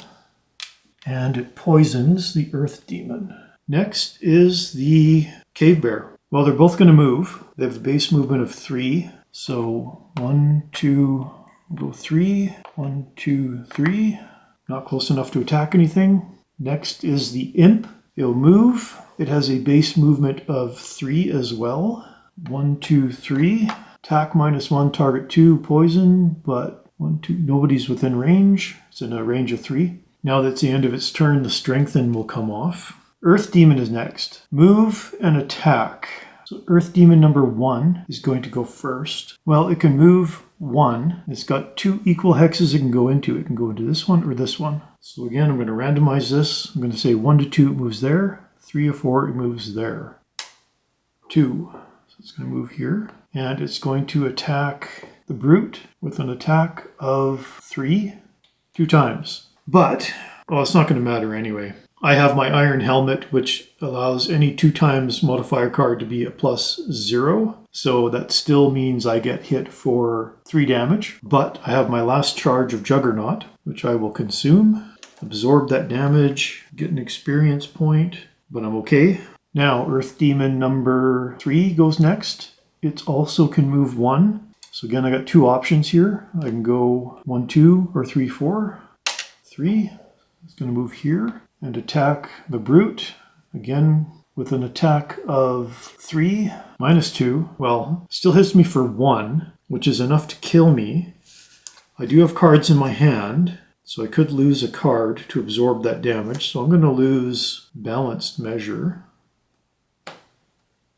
and it poisons the Earth Demon. Next is the Cave Bear. Well, they're both going to move. They have the base movement of 3. So 1, 2, go 3, 1, 2, 3. Not close enough to attack anything. Next is the Imp. It'll move. It has a base movement of 3 as well. 1, 2, 3. Attack -1, target 2, poison, but 1, 2, nobody's within range. It's in a range of 3. Now that's the end of its turn, the Strengthen will come off. Earth Demon is next. Move and attack. So Earth Demon number 1 is going to go first. Well, it can move 1. It's got 2 equal hexes it can go into. It can go into this one or this one. So again, I'm going to randomize this. I'm going to say 1 to 2, it moves there. 3 or 4, it moves there. 2. So it's going to move here. And it's going to attack the Brute with an attack of 3, 2 times. But, well, it's not going to matter anyway. I have my Iron Helmet, which allows any 2 times modifier card to be a +0. So that still means I get hit for 3 damage. But I have my last charge of Juggernaut, which I will consume. Absorb that damage, get an experience point, but I'm okay. Now, Earth Demon number 3 goes next. It also can move 1. So again, I got 2 options here. I can go 1, 2, or 3, 4. 3. It's going to move here and attack the Brute. Again, with an attack of 3, -2. Well, still hits me for 1, which is enough to kill me. I do have cards in my hand, so I could lose a card to absorb that damage. So I'm going to lose Balanced Measure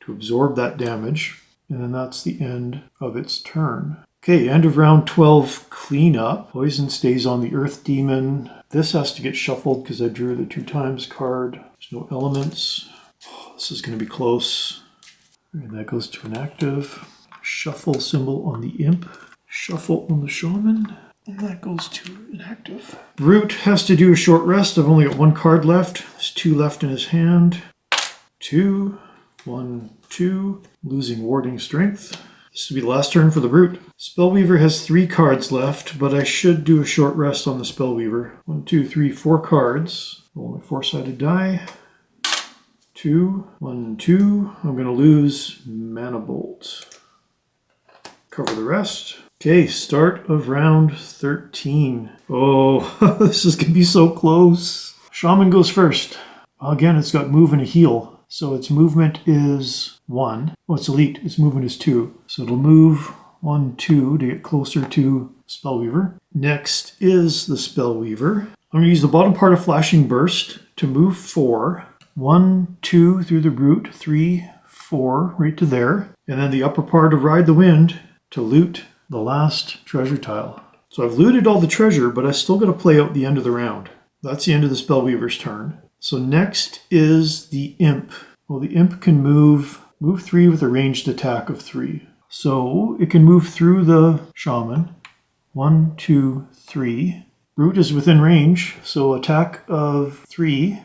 to absorb that damage. And then that's the end of its turn. Okay, end of round 12 cleanup. Poison stays on the Earth Demon. This has to get shuffled because I drew the 2 times card. There's no elements. Oh, this is going to be close. And that goes to inactive. Shuffle symbol on the Imp. Shuffle on the Shaman. And that goes to inactive. Brute has to do a short rest. I've only got 1 card left. There's 2 left in his hand. 2. 1, 2. Losing warding strength. This will be the last turn for the Brute. Spellweaver has 3 cards left, but I should do a short rest on the Spellweaver. 1, 2, 3, 4 cards. Roll my 4-sided die. 2, 1, 2. I'm going to lose Mana Bolt. Cover the rest. Okay, start of round 13. Oh, this is going to be so close. Shaman goes first. Again, it's got move and a heal. So its movement is 1. Well, it's elite. Its movement is 2. So it'll move 1, 2 to get closer to Spellweaver. Next is the Spellweaver. I'm going to use the bottom part of Flashing Burst to move 4. 1, 2 through the Brute. 3, 4 right to there. And then the upper part of Ride the Wind to loot the last treasure tile. So I've looted all the treasure, but I still got to play out the end of the round. That's the end of the Spellweaver's turn. So next is the Imp. Well, the Imp can move 3 with a ranged attack of 3. So it can move through the Shaman. 1, 2, 3. Brute is within range, so attack of 3,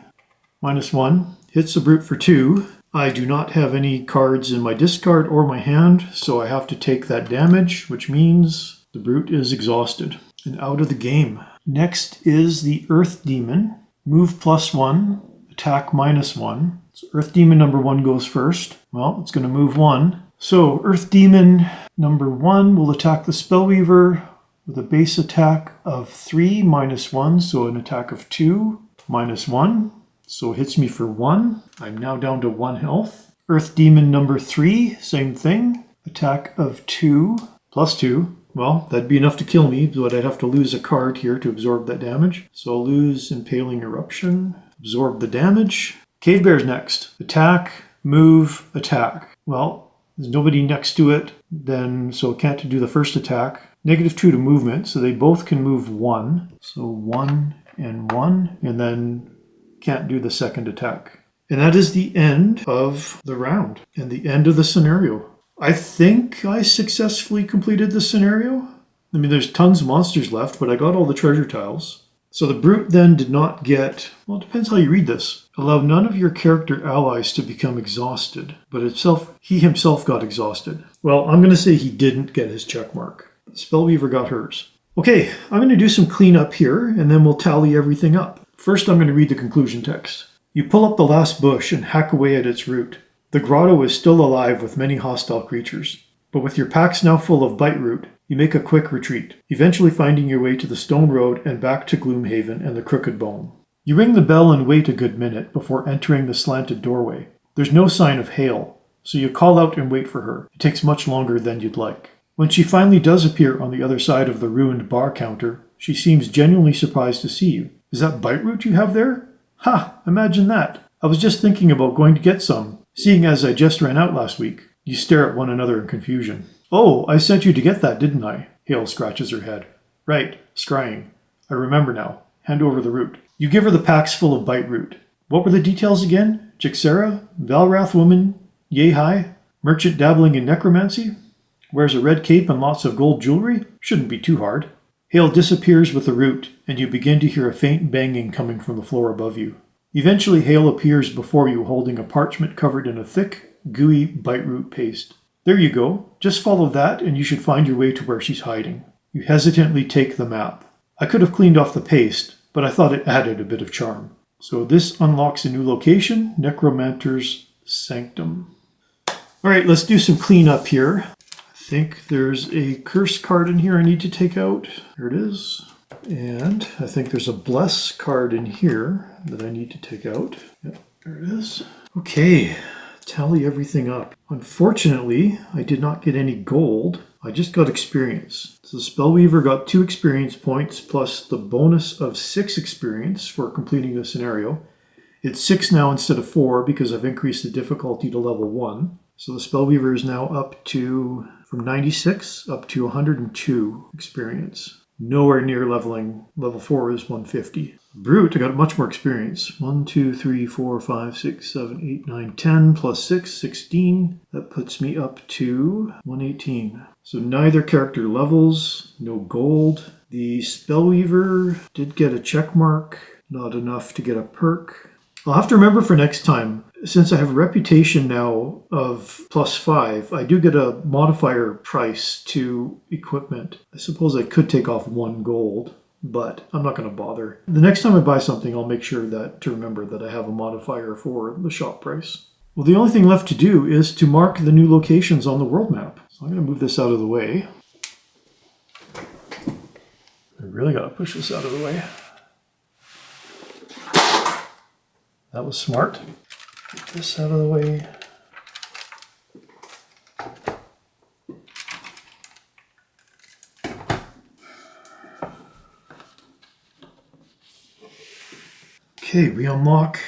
-1. Hits the Brute for 2. I do not have any cards in my discard or my hand, so I have to take that damage, which means the Brute is exhausted and out of the game. Next is the Earth Demon. Move +1, attack -1. So Earth Demon number 1 goes first. Well, it's going to move 1. So Earth Demon number 1 will attack the Spellweaver with a base attack of 3 -1, so an attack of 2 -1. So it hits me for 1. I'm now down to 1 health. Earth Demon number 3, same thing. Attack of 2 +2. Well, that'd be enough to kill me, but I'd have to lose a card here to absorb that damage. So I'll lose Impaling Eruption, absorb the damage. Cave Bear's next. Attack, move, attack. Well, there's nobody next to it, then so it can't do the first attack. -2 to movement, so they both can move 1. So 1 and 1, and then can't do the second attack. And that is the end of the round and the end of the scenario. I think I successfully completed the scenario. I mean, there's tons of monsters left, but I got all the treasure tiles. So the brute then did not get, well, it depends how you read this. Allow none of your character allies to become exhausted, but he himself got exhausted. Well, I'm going to say he didn't get his check mark. Spellweaver got hers. Okay, I'm going to do some cleanup here, and then we'll tally everything up. First, I'm going to read the conclusion text. You pull up the last bush and hack away at its root. The grotto is still alive with many hostile creatures, but with your packs now full of bite root, you make a quick retreat, eventually finding your way to the stone road and back to Gloomhaven and the Crooked Bone. You ring the bell and wait a good minute before entering the slanted doorway. There's no sign of Hale, so you call out and wait for her. It takes much longer than you'd like. When she finally does appear on the other side of the ruined bar counter, she seems genuinely surprised to see you. Is that bite root you have there? Ha! Imagine that. I was just thinking about going to get some, seeing as I just ran out last week. You stare at one another in confusion. Oh, I sent you to get that, didn't I? Hale scratches her head. Right, scrying. I remember now. Hand over the root. You give her the packs full of bite root. What were the details again? Jixera? Valrath woman? Yay high? Merchant dabbling in necromancy? Wears a red cape and lots of gold jewelry? Shouldn't be too hard. Hale disappears with the root, and you begin to hear a faint banging coming from the floor above you. Eventually, Hale appears before you holding a parchment covered in a thick, gooey bite root paste. There you go. Just follow that, and you should find your way to where she's hiding. You hesitantly take the map. I could have cleaned off the paste, but I thought it added a bit of charm. So this unlocks a new location, Necromancer's Sanctum. All right, let's do some cleanup here. I think there's a curse card in here I need to take out. There it is. And I think there's a bless card in here that I need to take out. Yep, there it is. Okay, tally everything up. Unfortunately, I did not get any gold. I just got experience. So the Spellweaver got 2 experience points plus the bonus of 6 experience for completing the scenario. It's 6 now instead of 4 because I've increased the difficulty to level 1. So the Spellweaver is now up to, from 96 up to 102 experience. Nowhere near leveling. Level 4 is 150. Brute, I got much more experience. 1, 2, 3, 4, 5, 6, 7, 8, 9, 10 plus 6, 16. That puts me up to 118. So neither character levels, no gold. The Spellweaver did get a check mark, not enough to get a perk. I'll have to remember for next time, since I have a reputation now of +5, I do get a modifier price to equipment. I suppose I could take off 1 gold, but I'm not going to bother. The next time I buy something, I'll make sure to remember that I have a modifier for the shop price. Well, the only thing left to do is to mark the new locations on the world map. So I'm going to move this out of the way. I really got to push this out of the way. That was smart. Get this out of the way. Okay, we unlock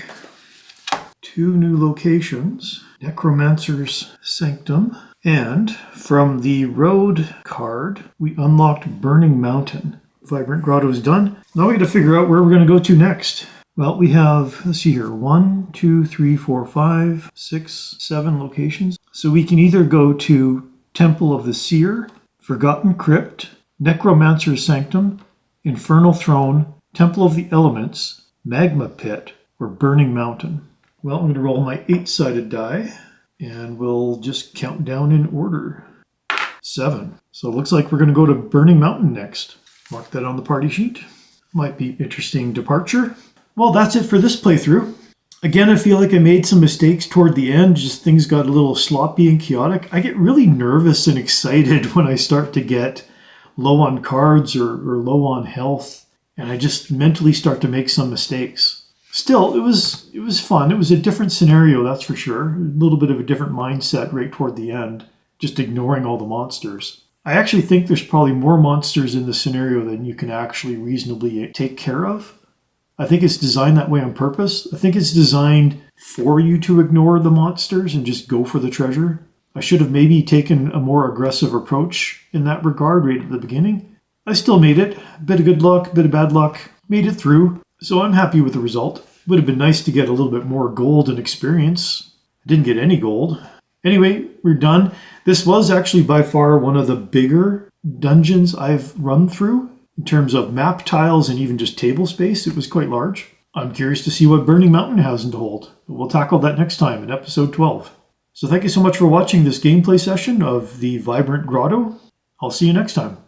2 new locations. Necromancer's Sanctum. And from the road card, we unlocked Burning Mountain. Vibrant Grotto is done. Now we got to figure out where we're going to go to next. Well, we have, let's see here, 1, 2, 3, 4, 5, 6, 7 locations. So we can either go to Temple of the Seer, Forgotten Crypt, Necromancer's Sanctum, Infernal Throne, Temple of the Elements, Magma Pit, or Burning Mountain. Well, I'm going to roll my 8-sided die, and we'll just count down in order. 7. So it looks like we're going to go to Burning Mountain next. Mark that on the party sheet. Might be interesting departure. Well, that's it for this playthrough. Again, I feel like I made some mistakes toward the end, just things got a little sloppy and chaotic. I get really nervous and excited when I start to get low on cards or low on health, and I just mentally start to make some mistakes. Still, it was fun. It was a different scenario, that's for sure. A little bit of a different mindset right toward the end, just ignoring all the monsters. I actually think there's probably more monsters in the scenario than you can actually reasonably take care of. I think it's designed that way on purpose. I think it's designed for you to ignore the monsters and just go for the treasure. I should have maybe taken a more aggressive approach in that regard right at the beginning. I still made it. A bit of good luck, a bit of bad luck. Made it through. So I'm happy with the result. Would have been nice to get a little bit more gold and experience. I didn't get any gold. Anyway, we're done. This was actually by far one of the bigger dungeons I've run through. In terms of map tiles and even just table space, it was quite large. I'm curious to see what Burning Mountain has to hold. We'll tackle that next time in episode 12. So thank you so much for watching this gameplay session of the Vibrant Grotto. I'll see you next time.